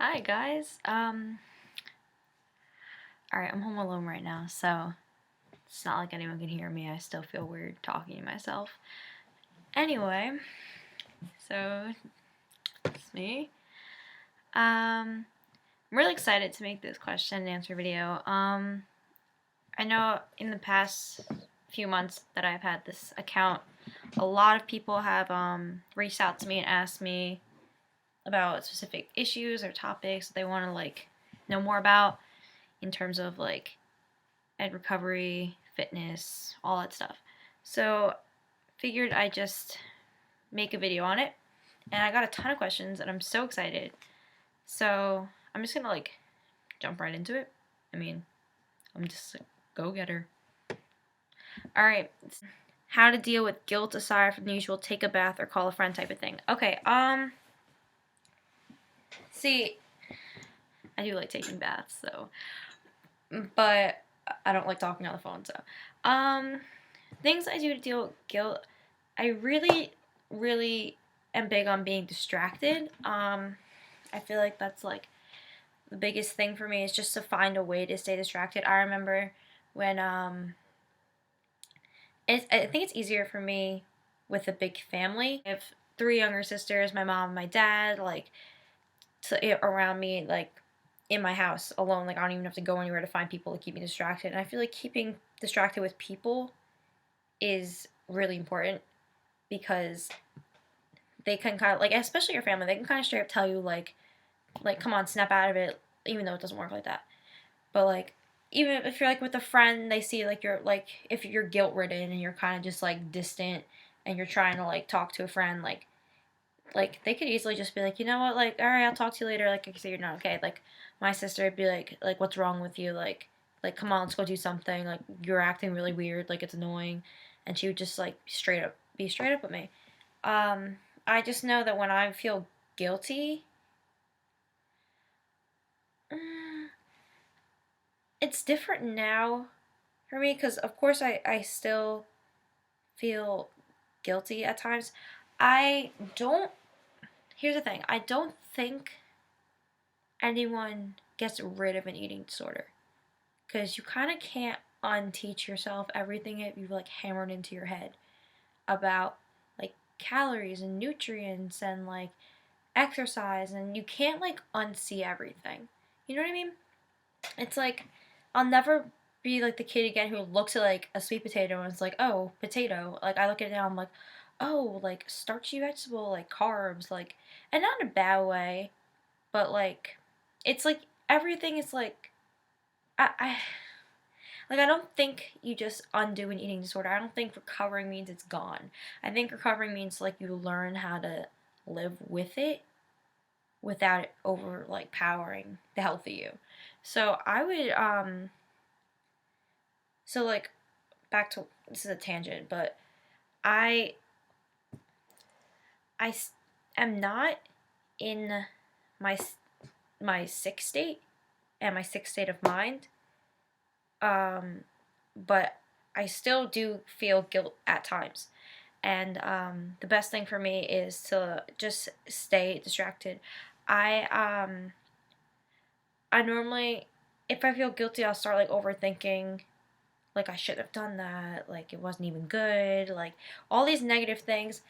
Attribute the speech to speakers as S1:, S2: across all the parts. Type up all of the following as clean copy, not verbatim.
S1: Hi guys. Alright, I'm home alone right now, so it's not like anyone can hear me. I still feel weird talking to myself. Anyway, so it's me. I'm really excited to make this question and answer video. I know in the past few months that I've had this account, a lot of people have reached out to me and asked me about specific issues or topics that they want to know more about in terms of ed recovery, fitness, all that stuff. So figured I'd just make a video on it, and I got a ton of questions and I'm so excited. So I'm just gonna jump right into it. I mean, I'm just a go-getter. Alright. How to deal with guilt aside from the usual take a bath or call a friend type of thing. Okay, see, I do like taking baths, so, but I don't like talking on the phone, so, things I do to deal with guilt, I really am big on being distracted. I feel like that's the biggest thing for me is just to find a way to stay distracted. I remember when I think it's easier for me with a big family. I have three younger sisters, my mom, my dad, around me, in my house alone. I don't even have to go anywhere to find people to keep me distracted. And I feel like keeping distracted with people is really important because they can kind of especially your family, they can kind of straight up tell you come on, snap out of it, even though it doesn't work like that. But even if you're with a friend, they see you're if you're guilt ridden and you're kind of just distant and you're trying to talk to a friend, they could easily just be you know what, all right, I'll talk to you later, I can say you're not okay. My sister would be what's wrong with you, come on, let's go do something, you're acting really weird, it's annoying. And she would just be straight up with me. I just know that when I feel guilty, it's different now for me because, of course, I still feel guilty at times. I don't, here's the thing, I don't think anyone gets rid of an eating disorder because you kind of can't unteach yourself everything that you've hammered into your head about calories and nutrients and exercise, and you can't unsee everything. You know what I mean? It's I'll never be the kid again who looks at a sweet potato and it's oh, potato. I look at it now, I'm oh, starchy vegetable, carbs, and not in a bad way, but it's everything is I I don't think you just undo an eating disorder. I don't think recovering means it's gone. I think recovering means you learn how to live with it without it over powering the health of you. So I would so back to, this is a tangent, but I I am not in my my sick state and my sick state of mind. But I still do feel guilt at times. And the best thing for me is to just stay distracted. I I normally, if I feel guilty, I'll start overthinking, I should have done that, it wasn't even good, all these negative things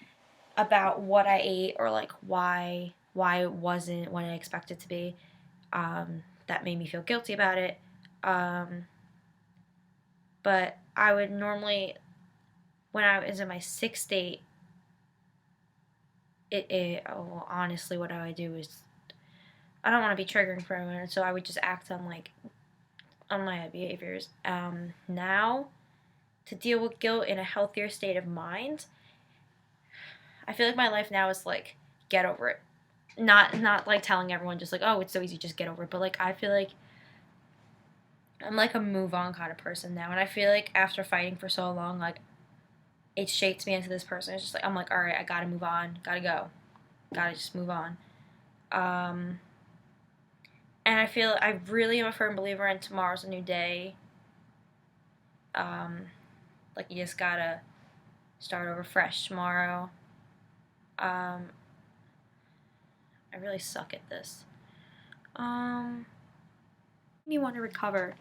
S1: about what I ate or why it wasn't what I expected it to be. That made me feel guilty about it. But I would normally, when I was in my sick state, honestly, what I would do is, I don't want to be triggering for anyone, so I would just act on on my behaviors. Now, to deal with guilt in a healthier state of mind, I feel my life now is get over it. Not telling everyone just oh, it's so easy, just get over it. But I feel I'm a move on kind of person now, and I feel after fighting for so long, it shapes me into this person. It's just I'm all right, I gotta move on, gotta go, gotta just move on. And I feel I really am a firm believer in tomorrow's a new day. You just gotta start over fresh tomorrow. I really suck at this. Me want to recover.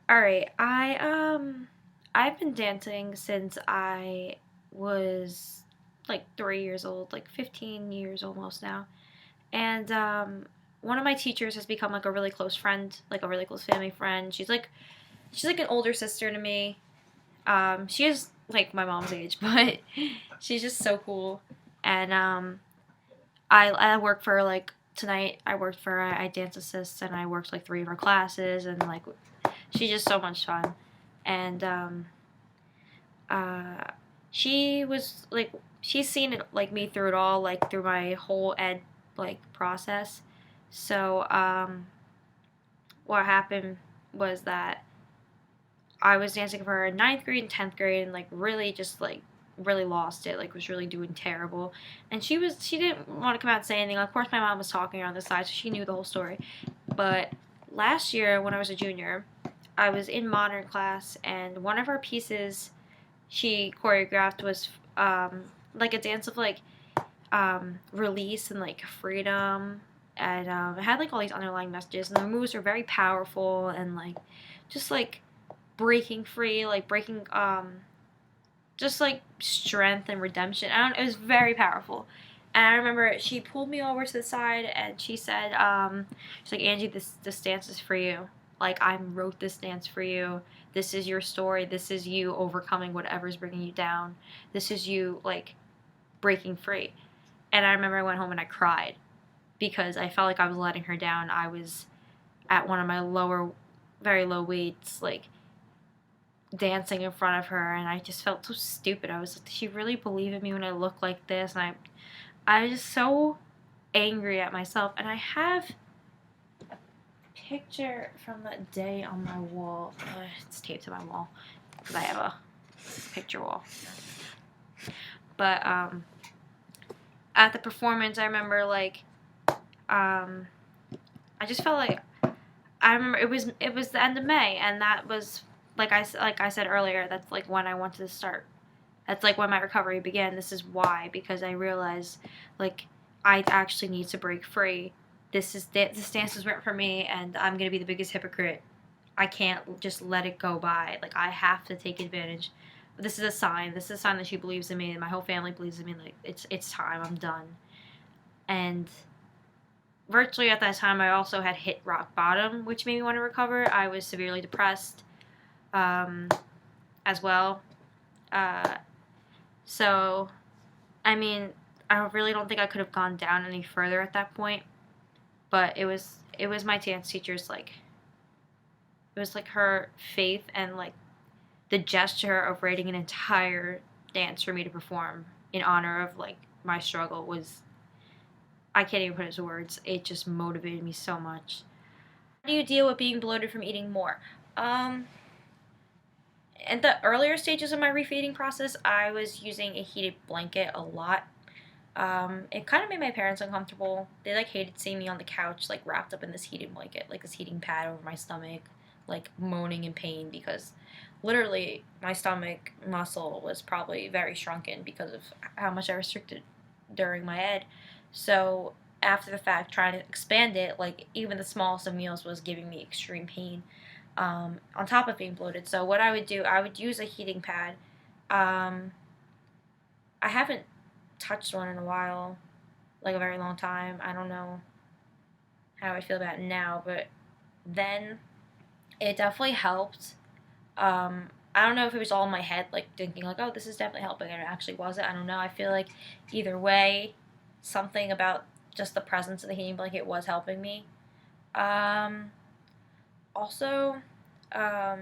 S1: All right, I've been dancing since I was like 3 years old, like 15 years almost now. And one of my teachers has become like a really close friend, like a really close family friend. She's like an older sister to me. She is like my mom's age, but she's just so cool. And I work for like tonight. I worked for I dance assist, and I worked like 3 of her classes, and like she's just so much fun. And uh, she was like she's seen it like me through it all, like through my whole ed like process. So what happened was that I was dancing for her in ninth grade and 10th grade, and like really just like really lost it, like was really doing terrible. And she didn't want to come out and say anything. Of course, my mom was talking on the side, so she knew the whole story. But last year, when I was a junior, I was in modern class, and one of our pieces she choreographed was like a dance of like release and like freedom, and it had like all these underlying messages, and the moves were very powerful and like just like breaking free, like breaking just like strength and redemption. I don't. It was very powerful. And I remember she pulled me over to the side and she said, she's like, Angie, this dance is for you. Like I wrote this dance for you. This is your story. This is you overcoming whatever's bringing you down. This is you like breaking free. And I remember I went home and I cried because I felt like I was letting her down. I was at one of my lower, very low weights, like dancing in front of her, and I just felt so stupid. I was like, did she really believe in me when I look like this? And I was just so angry at myself. And I have a picture from that day on my wall. It's taped to my wall because I have a picture wall. But at the performance, I remember like I just felt like I remember it was the end of May, and that was like I said earlier. That's like when I wanted to start. That's like when my recovery began. This is why, because I realized like I actually need to break free. This dance is meant for me, and I'm gonna be the biggest hypocrite. I can't just let it go by. Like I have to take advantage. This is a sign. This is a sign that she believes in me, and my whole family believes in me. Like it's time. I'm done. And virtually at that time, I also had hit rock bottom, which made me want to recover. I was severely depressed, as well. Uh, so, I mean, I really don't think I could have gone down any further at that point. But it was my dance teacher's like it was like her faith and like the gesture of writing an entire dance for me to perform in honor of like my struggle was I can't even put it into words. It just motivated me so much. How do you deal with being bloated from eating more? Um, in the earlier stages of my refeeding process, I was using a heated blanket a lot. It kind of made my parents uncomfortable. They like hated seeing me on the couch, like wrapped up in this heated blanket, like this heating pad over my stomach, like moaning in pain because literally my stomach muscle was probably very shrunken because of how much I restricted during my ed. So after the fact, trying to expand it, like even the smallest of meals was giving me extreme pain. On top of being bloated. So what I would do, I would use a heating pad. Um, I haven't touched one in a while, like a very long time. I don't know how I feel about it now, but then it definitely helped. I don't know if it was all in my head, like thinking like, oh, this is definitely helping, and it actually wasn't. I don't know. I feel like either way, something about just the presence of the heating blanket was helping me. Um, Also, um,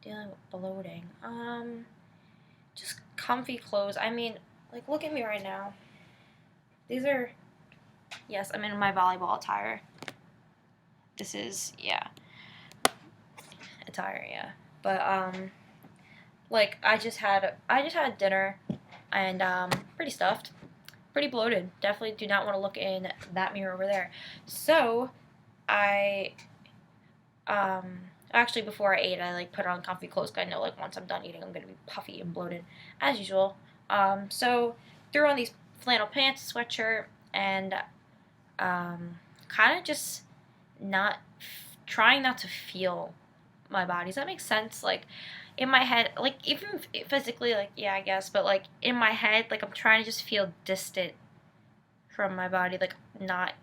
S1: dealing with bloating. Just comfy clothes. I mean, like, look at me right now. These are, yes, I'm in my volleyball attire. This is, yeah, attire, yeah. But, like, I just had dinner, and, pretty stuffed. Pretty bloated. Definitely do not want to look in that mirror over there. So, I actually, before I ate, I like put on comfy clothes because I know like once I'm done eating, I'm gonna be puffy and bloated as usual. So threw on these flannel pants, sweatshirt, and kind of just not trying not to feel my body. Does that make sense? Like in my head, like even physically, like yeah, I guess, but like in my head, like I'm trying to just feel distant from my body, like not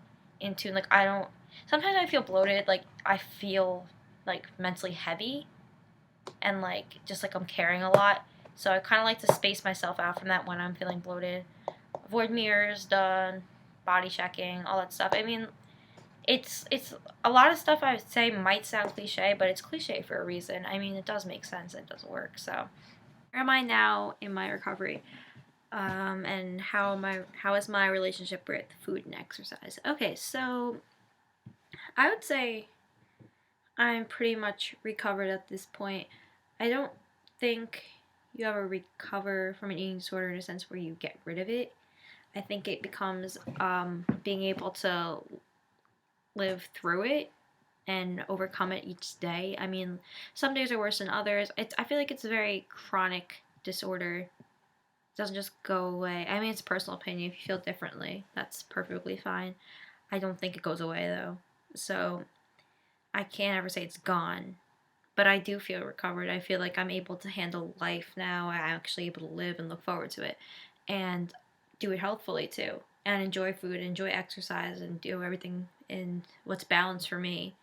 S1: in tune. Like I don't. Sometimes I feel bloated. Like I feel like mentally heavy, and like just like I'm carrying a lot. So I kind of like to space myself out from that when I'm feeling bloated. Avoid mirrors, done, body checking, all that stuff. I mean, it's a lot of stuff I would say might sound cliche, but it's cliche for a reason. I mean, it does make sense. It does work. So, where am I now in my recovery? And how is my relationship with food and exercise? Okay, so I would say I'm pretty much recovered at this point. I don't think you ever recover from an eating disorder in a sense where you get rid of it. I think it becomes being able to live through it and overcome it each day. I mean, some days are worse than others. I feel like it's a very chronic disorder. It doesn't just go away. I mean, it's personal opinion. If you feel differently, that's perfectly fine. I don't think it goes away though. So I can't ever say it's gone. But I do feel recovered. I feel like I'm able to handle life now. I'm actually able to live and look forward to it. And do it healthfully too. And enjoy food, enjoy exercise, and do everything in what's balanced for me,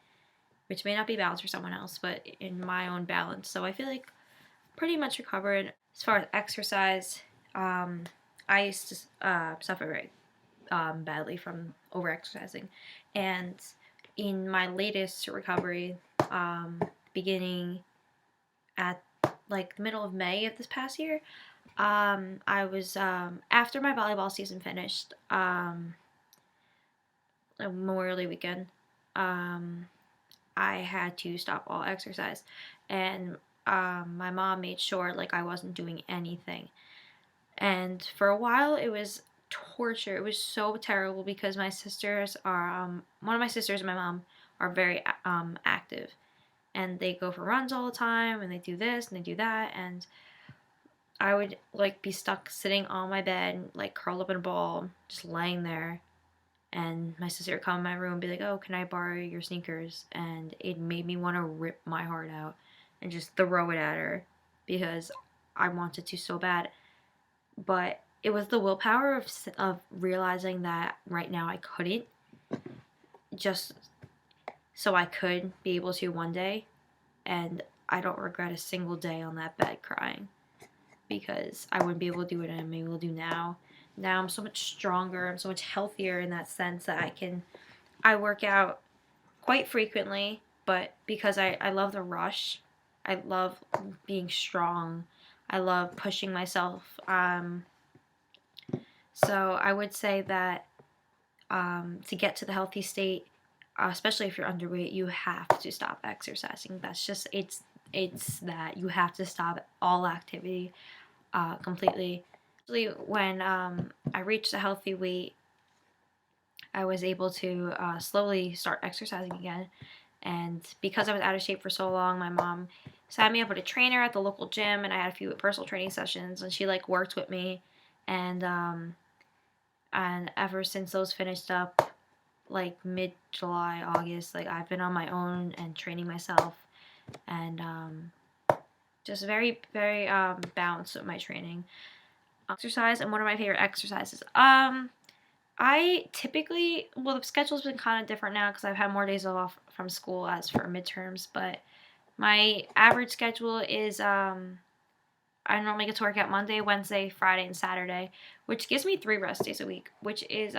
S1: which may not be balanced for someone else, but in my own balance. So I feel like pretty much recovered. As far as exercise, I used to suffer very badly from overexercising, and in my latest recovery, beginning at like the middle of May of this past year, I was after my volleyball season finished, Memorial Day weekend. Um, I had to stop all exercise, and my mom made sure like I wasn't doing anything. And for a while, it was torture. It was so terrible because my sisters are one of my sisters and my mom are very active, and they go for runs all the time, and they do this and they do that, and I would like be stuck sitting on my bed, like curled up in a ball, just laying there. And my sister would come in my room and be like, "Oh, can I borrow your sneakers?" And it made me want to rip my heart out and just throw it at her because I wanted to so bad. But it was the willpower of realizing that right now I couldn't, just so I could be able to one day. And I don't regret a single day on that bed crying because I wouldn't be able to do it and I'm able to do now. Now I'm so much stronger, I'm so much healthier in that sense that I work out quite frequently, but because I love the rush, I love being strong, I love pushing myself. So I would say that to get to the healthy state, especially if you're underweight, you have to stop exercising. That's just it's that you have to stop all activity completely. When I reached a healthy weight, I was able to slowly start exercising again. And because I was out of shape for so long, my mom signed me up with a trainer at the local gym, and I had a few personal training sessions, and she like worked with me, and ever since those finished up, like mid July, August, like I've been on my own and training myself, and just very very balanced with my training. Exercise and one of my favorite exercises. I typically, well, the schedule's been kind of different now because I've had more days off from school as for midterms, but my average schedule is I normally get to work out Monday, Wednesday, Friday, and Saturday, which gives me 3 rest days a week, which is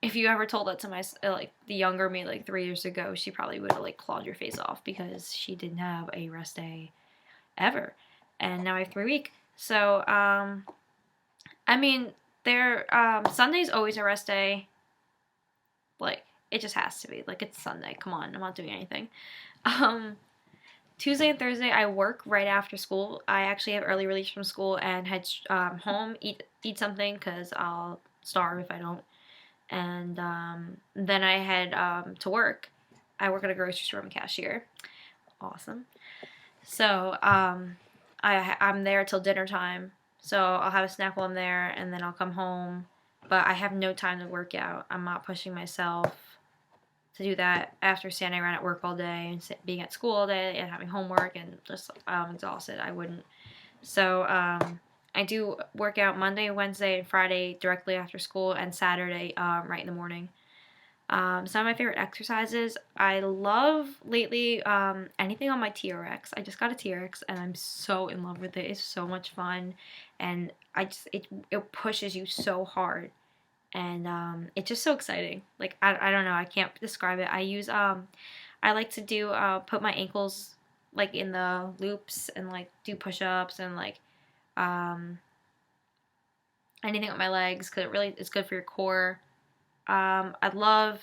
S1: if you ever told that to my like the younger me like 3 years ago, she probably would have like clawed your face off because she didn't have a rest day ever, and now I have 3 week. So I mean, Sunday's always a rest day. Like it just has to be. Like it's Sunday. Come on, I'm not doing anything. Um, Tuesday and Thursday I work right after school. I actually have early release from school and head home, eat something because I'll starve if I don't. And then I head to work. I work at a grocery store. I'm a cashier. Awesome. So I'm there till dinner time. So I'll have a snack while I'm there, and then I'll come home. But I have no time to work out. I'm not pushing myself. to do that after standing around at work all day and being at school all day and having homework and just exhausted. I wouldn't. So I do work out Monday, Wednesday, and Friday directly after school, and Saturday right in the morning. Some of my favorite exercises I love lately, anything on my TRX. I just got a TRX and I'm so in love with it. It's so much fun, and it pushes you so hard, and it's just so exciting. Like I don't know, I can't describe it. I like to do put my ankles like in the loops and like do push-ups and like um, anything with my legs because it really is good for your core. I love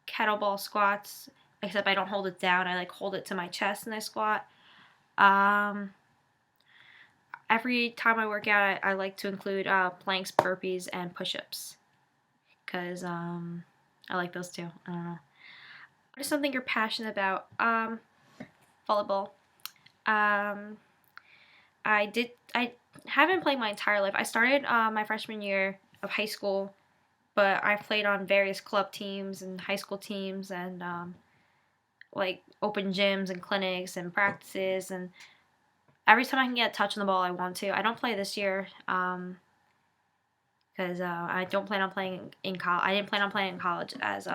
S1: kettlebell squats, except I don't hold it down. I like hold it to my chest and I squat. Um, every time I work out, I like to include planks, burpees, and push-ups because I like those too. I don't know. What is something you're passionate about? Volleyball. Um, I haven't played my entire life. I started my freshman year of high school, but I played on various club teams and high school teams and like open gyms and clinics and practices, and every time I can get a touch on the ball, I want to. I don't play this year because I don't plan on playing in college. I didn't plan on playing in college as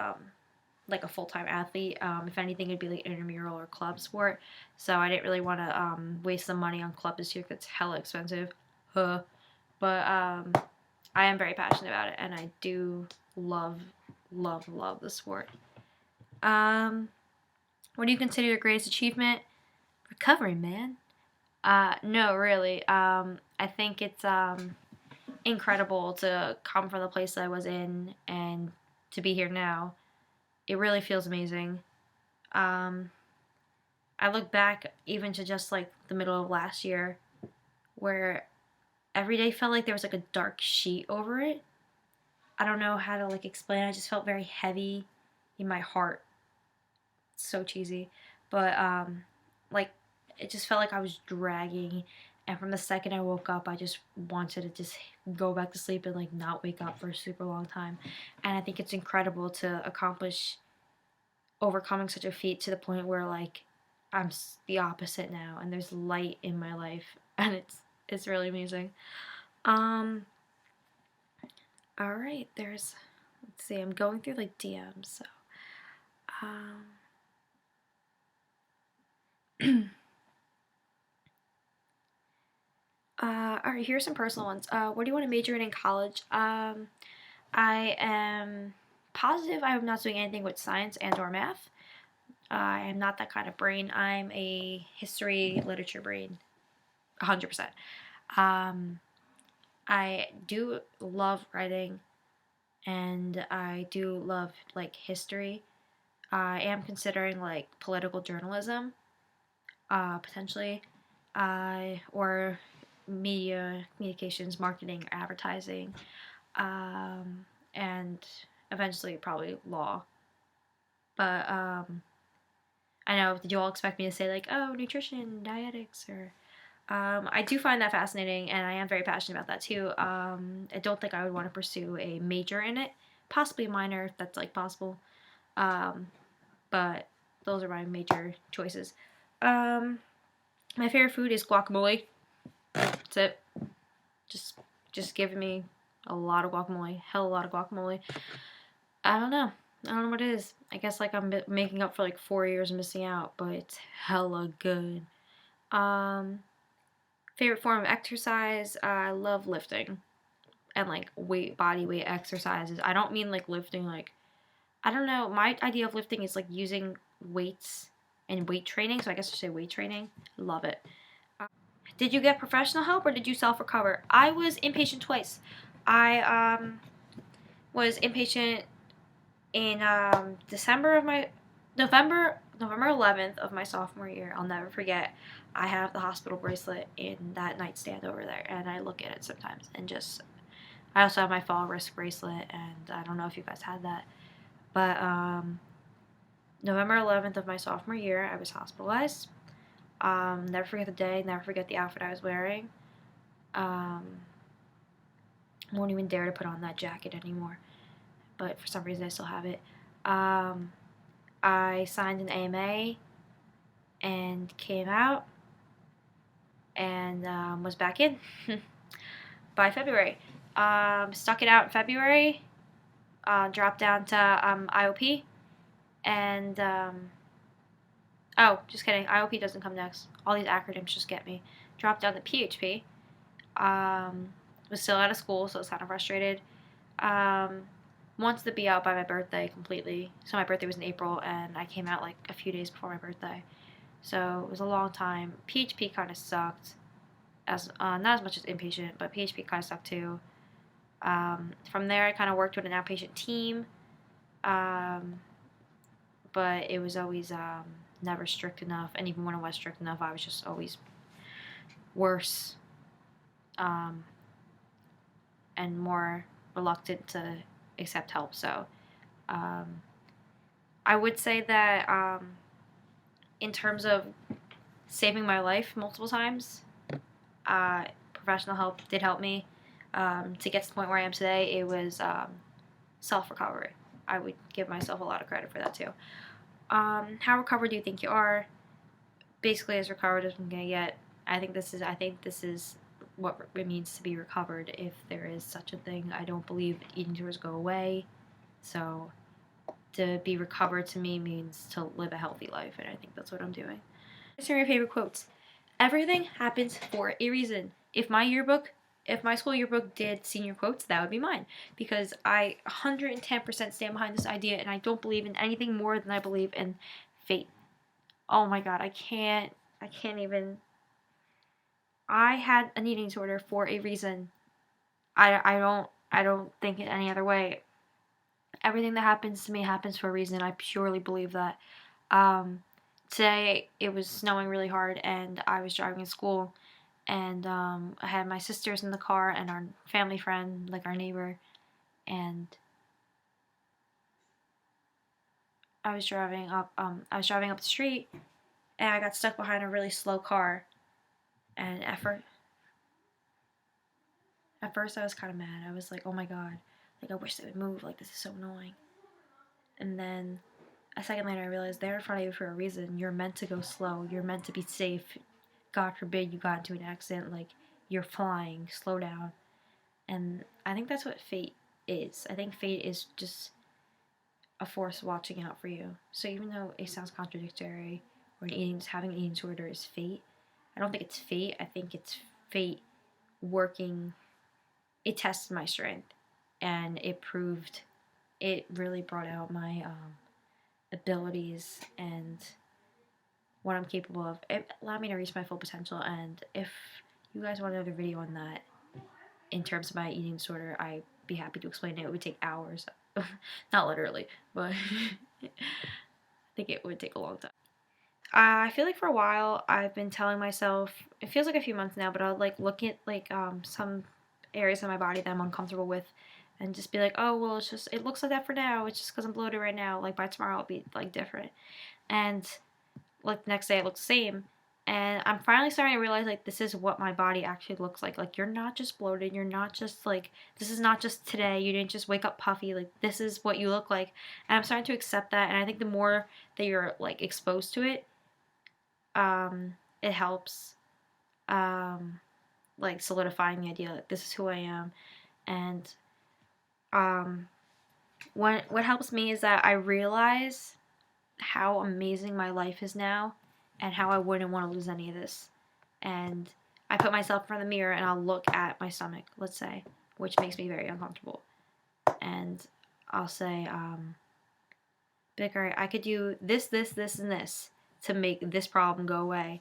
S1: like a full-time athlete. If anything, it'd be like intramural or club sport. So I didn't really want to waste some money on club this year because it's hella expensive. But I am very passionate about it, and I do love, love, love the sport. What do you consider your greatest achievement? Recovery, man. No, really. I think it's incredible to come from the place that I was in and to be here now. It really feels amazing. Um, I look back even to just like the middle of last year where every day felt like there was like a dark sheet over it. I don't know how to like explain it. I just felt very heavy in my heart. It's so cheesy. But like it just felt like I was dragging, and from the second I woke up I just wanted to just go back to sleep and like not wake up for a super long time. And I think it's incredible to accomplish overcoming such a feat to the point where like I'm the opposite now and there's light in my life and it's really amazing. Um all right, let's see, I'm going through like DMs, so um all right, here's some personal ones. What do you want to major in college? I am positive I'm not doing anything with science and or math. I am not that kind of brain. I'm a history literature brain, 100%. Um, I do love writing, and I do love like history. I am considering like political journalism, potentially, or media communications, marketing, advertising, and eventually probably law. But I know, did you all expect me to say like, oh, nutrition, dietetics, or I do find that fascinating, and I am very passionate about that too. I don't think I would want to pursue a major in it, possibly a minor if that's like possible. Um, but those are my major choices. Um, my favorite food is guacamole. That's it. Just just give me a lot of guacamole, hell a lot of guacamole. I don't know. I don't know what it is. I guess like I'm making up for like 4 years missing out, but it's hella good. Um, favorite form of exercise? I love lifting and like body weight exercises. I don't mean like lifting like, I don't know. My idea of lifting is like using weights and weight training. So I guess I should say weight training. Love it. Did you get professional help or did you self recover? I was inpatient twice. I was inpatient in December of my November 11th of my sophomore year. I'll never forget. I have the hospital bracelet in that nightstand over there, and I look at it sometimes and just. I also have my fall risk bracelet, and I don't know if you guys had that, but November 11th of my sophomore year, I was hospitalized. Never forget the day. Never forget the outfit I was wearing. Um, won't even dare to put on that jacket anymore, but for some reason I still have it. I signed an AMA and came out and was back in by February. Stuck it out in February, dropped down to IOP, and oh, just kidding. IOP doesn't come next. All these acronyms just get me. Dropped down to PHP. Was still out of school, so I was kind of frustrated. Wanted to be out by my birthday completely. So my birthday was in April, and I came out like a few days before my birthday. So it was a long time. PHP kind of sucked. Not as much as inpatient, but PHP kind of sucked too. From there, I kind of worked with an outpatient team, but it was always never strict enough. And even when it was strict enough, I was just always worse and more reluctant to accept help. So I would say that in terms of saving my life multiple times, professional help did help me. To get to the point where I am today, it was self-recovery. I would give myself a lot of credit for that too. How recovered do you think you are? Basically as recovered as I'm gonna get. I think this is what it means to be recovered, if there is such a thing. I don't believe eating disorders go away. So to be recovered to me means to live a healthy life, and I think that's what I'm doing. Some of your favorite quotes. Everything happens for a reason. If my school yearbook did senior quotes, that would be mine, because I 110% stand behind this idea, and I don't believe in anything more than I believe in fate. Oh my god, I can't even. I had an eating disorder for a reason. I don't think it any other way. Everything that happens to me happens for a reason. I purely believe that. Today it was snowing really hard, and I was driving to school, and I had my sisters in the car and our family friend, like our neighbor, and I was driving up the street, and I got stuck behind a really slow car, and at first I was kind of mad. I was like, oh my god, like I wish they would move, like this is so annoying. And then a second later I realized they're in front of you for a reason. You're meant to go slow, you're meant to be safe. God forbid you got into an accident, like you're flying, slow down. And I think that's what fate is. I think fate is just a force watching out for you. So even though it sounds contradictory, or having an eating disorder is fate, I don't think it's fate. I think it's fate working. It tested my strength, and it really brought out my abilities and what I'm capable of. It allowed me to reach my full potential. And if you guys want another video on that, in terms of my eating disorder, I'd be happy to explain it. It would take hours. Not literally, but I think it would take a long time. I feel like for a while I've been telling myself, it feels like a few months now, but I'll like look at like some areas of my body that I'm uncomfortable with, and just be like, oh well, it looks like that for now. It's just because I'm bloated right now. Like by tomorrow I'll be like different, and like the next day it looks the same. And I'm finally starting to realize, like, this is what my body actually looks like. Like, you're not just bloated. You're not just, like, this is not just today. You didn't just wake up puffy. Like, this is what you look like. And I'm starting to accept that. And I think the more that you're, like, exposed to it, it helps, like, solidifying the idea that this is who I am. And, what helps me is that I realize how amazing my life is now, and how I wouldn't want to lose any of this. And I put myself in front of the mirror and I'll look at my stomach, let's say, which makes me very uncomfortable. And I'll say, like, all right, I could do this, this, this, and this to make this problem go away.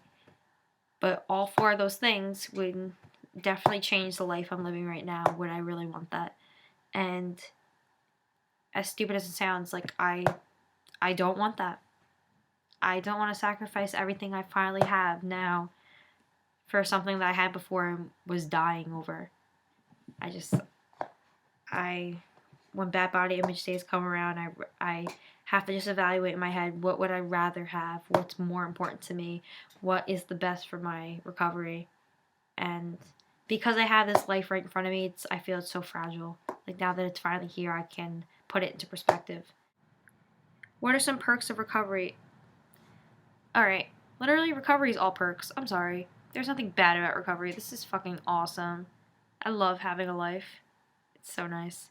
S1: But all four of those things would definitely change the life I'm living right now. Would I really want that? And as stupid as it sounds, like, I don't want that. I don't want to sacrifice everything I finally have now for something that I had before and was dying over. When bad body image days come around, I have to just evaluate in my head, what would I rather have? What's more important to me? What is the best for my recovery? And because I have this life right in front of me, I feel it's so fragile. Like, now that it's finally here, I can put it into perspective. What are some perks of recovery? Alright, literally recovery is all perks. I'm sorry. There's nothing bad about recovery. This is fucking awesome. I love having a life. It's so nice.